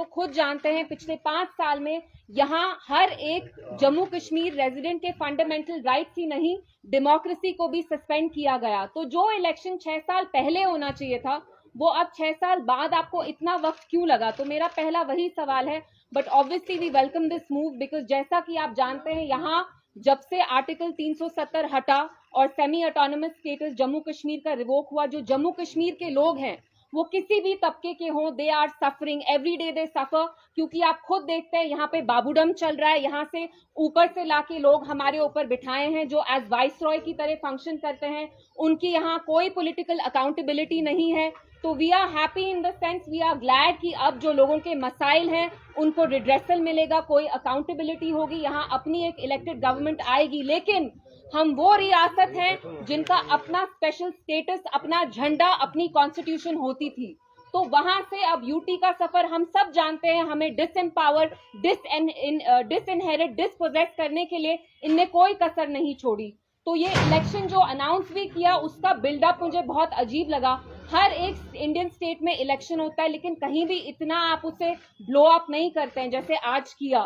तो खुद जानते हैं पिछले 5 साल में यहाँ हर एक जम्मू कश्मीर रेजिडेंट के फंडामेंटल राइट्स ही नहीं, डेमोक्रेसी को भी सस्पेंड किया गया। तो जो इलेक्शन 6 साल पहले होना चाहिए था, वो अब 6 साल बाद आपको इतना वक्त क्यों लगा? तो मेरा पहला वही सवाल है। But obviously we welcome this move, because जैसा कि आप जानते हैं, यहाँ जब से आर्टिकल 370 हटा और semi autonomous status Jammu Kashmir का रिवोक हुआ, जो जम्मू कश्मीर के लोग हैं वो किसी भी तबके के हों, they are suffering every day, they suffer. क्योंकि आप खुद देखते हैं यहाँ पे बाबूडम चल रहा है, यहाँ से ऊपर से लाके लोग हमारे ऊपर बिठाए हैं जो एज वाइस रॉय की तरह फंक्शन करते हैं। उनकी यहाँ कोई पॉलिटिकल अकाउंटेबिलिटी नहीं है। तो we are happy in the sense, we are glad कि अब जो लोगों के मसाइल हैं उनको रिड्रेसल मिलेगा, कोई अकाउंटेबिलिटी होगी, यहाँ अपनी एक इलेक्टेड गवर्नमेंट आएगी। लेकिन हम वो रियासत हैं जिनका अपना स्पेशल स्टेटस, अपना झंडा, अपनी कॉन्स्टिट्यूशन होती थी। तो वहां से अब यूटी का सफर हम सब जानते हैं, हमें डिसएम्पावर, डिसइनहेरिट, डिसपोजेस करने के लिए इनने कोई कसर नहीं छोड़ी। तो ये इलेक्शन जो अनाउंस भी किया उसका बिल्डअप मुझे बहुत अजीब लगा। हर एक इंडियन स्टेट में इलेक्शन होता है, लेकिन कहीं भी इतना आप उसे ब्लो अप नहीं करते हैं जैसे आज किया।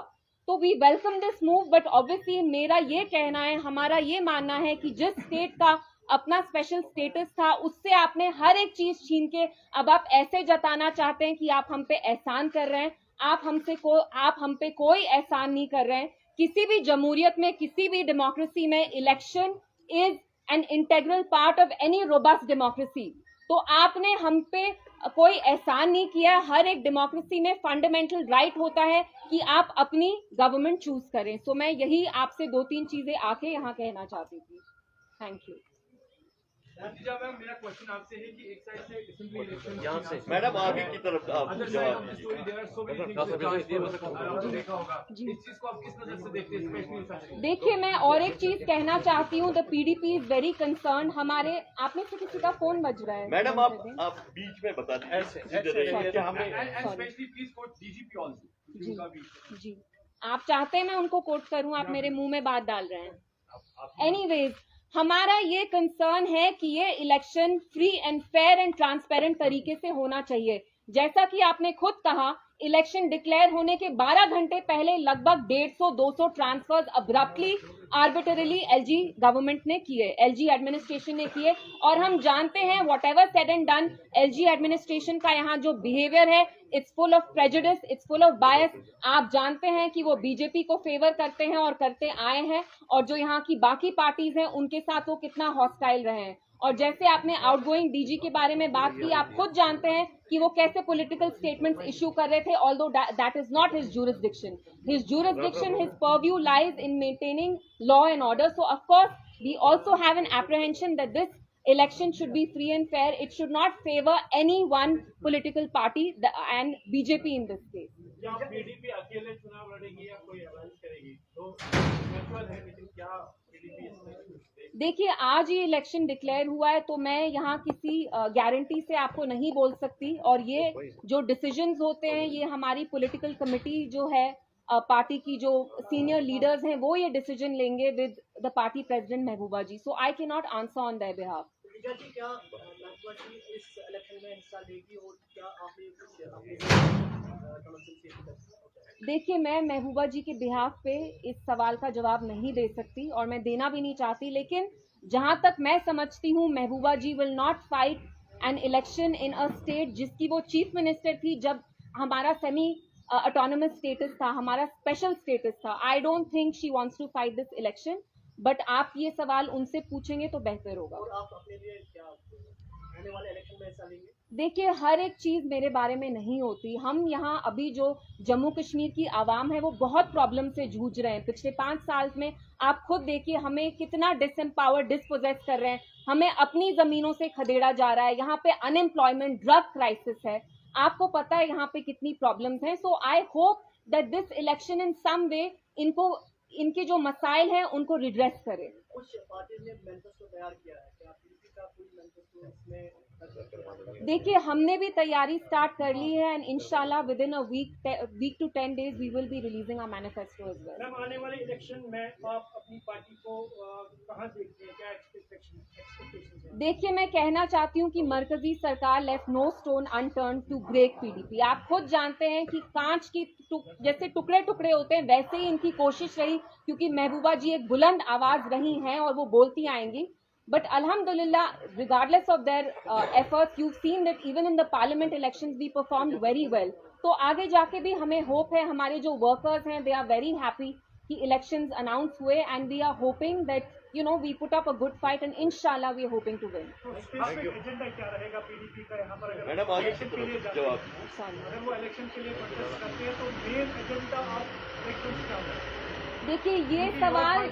तो we welcome this move, but obviously मेरा ये कहना है, हमारा ये मानना है कि जिस स्टेट का अपना स्पेशल स्टेटस था उससे आपने हर एक चीज छीन के अब आप ऐसे जताना चाहते हैं कि आप हम पे एहसान कर रहे हैं। आप हम पे कोई एहसान नहीं कर रहे हैं। किसी भी जमहूरियत में, किसी भी डेमोक्रेसी में election is an integral part of any robust democracy. तो आपने हम पे कोई एहसान नहीं किया। हर एक डेमोक्रेसी में फंडामेंटल राइट होता है कि आप अपनी गवर्नमेंट चूज करें। सो मैं यही आपसे 2-3 चीजें आके यहाँ कहना चाहती थी। Thank you. मैम, मेरा क्वेश्चन आपसे है कि एक साइड से असेंबली इलेक्शन यहाँ से मैडम आगे की तरफ आप जवाब देखा होगा, इस चीज को आप किस नजर से देखते हैं, स्पेशली? देखिए, मैं और एक चीज कहना चाहती हूँ, the PDP is very concern. हमारे आप में से किसी का फोन बज रहा है मैडम, आप बीच में बता दीजिए। जी, आप चाहते हैं मैं उनको कोट करूं? आप मेरे मुंह में बात डाल रहे हैं। एनीवेज, हमारा ये कंसर्न है कि ये election free and fair and transparent तरीके से होना चाहिए। जैसा कि आपने खुद कहा, इलेक्शन डिक्लेयर होने के 12 घंटे पहले लगभग 150-200 ट्रांसफर्स अब्रप्टली, आर्बिटरली एलजी गवर्नमेंट ने किए, एलजी एडमिनिस्ट्रेशन ने किए। और हम जानते हैं whatever said and done, LG administration का यहाँ जो बिहेवियर है, it's full of prejudice, it's full of बायस। आप जानते हैं कि वो बीजेपी को फेवर करते हैं और करते आए हैं, और जो यहाँ की बाकी पार्टीज हैं उनके साथ वो कितना हॉस्टाइल रहे हैं। और जैसे आपने आउटगोइंग डीजी के बारे में बात की, आप खुद जानते हैं कि वो कैसे पॉलिटिकल स्टेटमेंट्स इश्यू कर रहे थे, although that is not his jurisdiction. His jurisdiction, his purview lies in maintaining law and order. So of course, we also have an apprehension that this election should be free and fair. It should not favor any one political party and BJP in this case. क्या PDP अकेले चुनाव लड़ेगी या कोई alliance करेगी? तो virtual है, लेकिन क्या पीडीपी इसमें? देखिए, आज ये इलेक्शन डिक्लेयर हुआ है, तो मैं यहाँ किसी गारंटी से आपको नहीं बोल सकती। और ये जो डिसीजंस होते हैं, ये हमारी पॉलिटिकल कमेटी जो है, पार्टी की जो सीनियर लीडर्स हैं, वो ये डिसीजन लेंगे with the party president Mehbooba ji. So I can not answer on their behalf. क्या महबूबा जी इस इलेक्शन में हिस्सा लेगी और क्या आपने देखिए, मैं महबूबा जी के बिहाफ पे इस सवाल का जवाब नहीं दे सकती और मैं देना भी नहीं चाहती। लेकिन जहां तक मैं समझती हूँ, Mehbooba ji will not fight an election in a state जिसकी वो चीफ मिनिस्टर थी जब हमारा सेमी ऑटोनोमस स्टेटस था, हमारा स्पेशल स्टेटस था। I don't think she wants to fight this election, but आप ये सवाल उनसे पूछेंगे तो बेहतर होगा। और आप अपने लिए क्या आने वाले इलेक्शन में हिस्सा लेंगे? देखिए, हर एक चीज मेरे बारे में नहीं होती। हम यहाँ अभी जो जम्मू कश्मीर की आवाम है वो बहुत प्रॉब्लम से जूझ रहे हैं। पिछले 5 साल में आप खुद देखिए हमें कितना डिसएम्पावर, डिसपोजेस कर रहे हैं, हमें अपनी जमीनों से खदेड़ा जा रहा है। यहाँ पे अनएम्प्लॉयमेंट, ड्रग क्राइसिस है, आपको पता है यहाँ पे कितनी प्रॉब्लम्स हैं। So I hope that this election in some way इनके जो मसाइल हैं उनको रिड्रेस करे। कुछ पार्टी ने मैनिफेस्टो तैयार किया है, क्या पीडीपी का कोई मैनिफेस्टो इसमें देखिए, हमने भी तैयारी स्टार्ट कर ली है एंड इंशाल्लाह within a week to 10 days we will be releasing our manifesto as well. Ma'am, आने वाले इलेक्शन में आप अपनी पार्टी को कहाँ देखते हैं, क्या एक्सपेक्टेशंस हैं? देखिए, मैं कहना चाहती हूँ कि मरकजी सरकार left no stone unturned to break PDP. आप खुद जानते हैं कि कांच की जैसे टुकड़े टुकड़े होते हैं वैसे ही इनकी कोशिश रही, क्योंकि महबूबा जी एक बुलंद आवाज रही हैं और वो बोलती आएंगी। But Alhamdulillah, regardless of their efforts, you've seen that even in the parliament elections we performed very well. तो आगे जाके भी हमें होप है, हमारे जो वर्कर्स हैं they are very happy कि elections announce हुए and we are hoping that we put up a good fight and inshallah we are hoping to win. तो स्पेसिफिक एजेंडा क्या रहेगा पीडीपी का यहाँ पर, अगर मैडम आगे की इलेक्शन के लिए तरफ जाते हैं, जवाब। अगर वो इलेक्शन के लिए कंटेस्ट करते हैं तो मेन एजेंडा ऑफ इलेक्शंस क्या होगा? देखिए, ये सवाल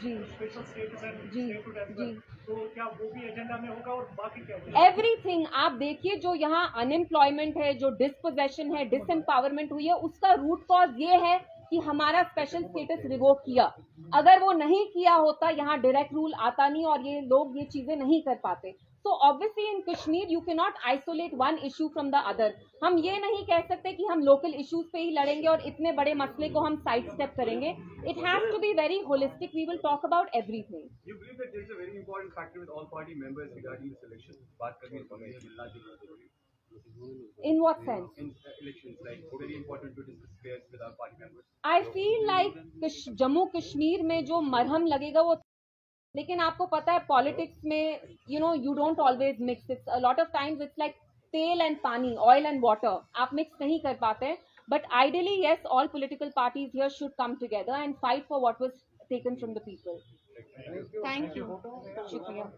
जी स्पेशल स्टेटस एंड जी स्टेटहुड एज जी वेल, तो क्या वो भी एजेंडा में होगा और बाकी क्या? एवरीथिंग। आप देखिए, जो यहाँ अनएम्प्लॉयमेंट है, जो डिस्पोजेशन है, डिसएम्पावरमेंट हुई है, उसका रूट कॉज ये है कि हमारा स्पेशल स्टेटस रिवोक किया। अगर वो नहीं किया होता, यहाँ डायरेक्ट रूल आता नहीं और ये लोग ये चीजें नहीं कर पाते। So obviously in Kashmir you cannot isolate one issue from the other. हम ये नहीं कह सकते कि हम लोकल इश्यूज पे ही लड़ेंगे और इतने बड़े मसले को हम साइड स्टेप करेंगे। It has to be very holistic. We will talk about everything. You believe that there is a very important factor with all party members regarding this election? बात करनी है मिलना जुलना जरूरी। In what sense? In elections, like very important to discuss affairs with our party members. I feel like Jammu Kashmir में जो मरहम लगेगा वो, लेकिन आपको पता है पॉलिटिक्स में you don't always mix. It's a lot of times it's like तेल एंड पानी, oil and water. आप मिक्स नहीं कर पाते। But ideally, yes, all political parties here should come together and fight for what was taken from the people. Thank you. शुक्रिया।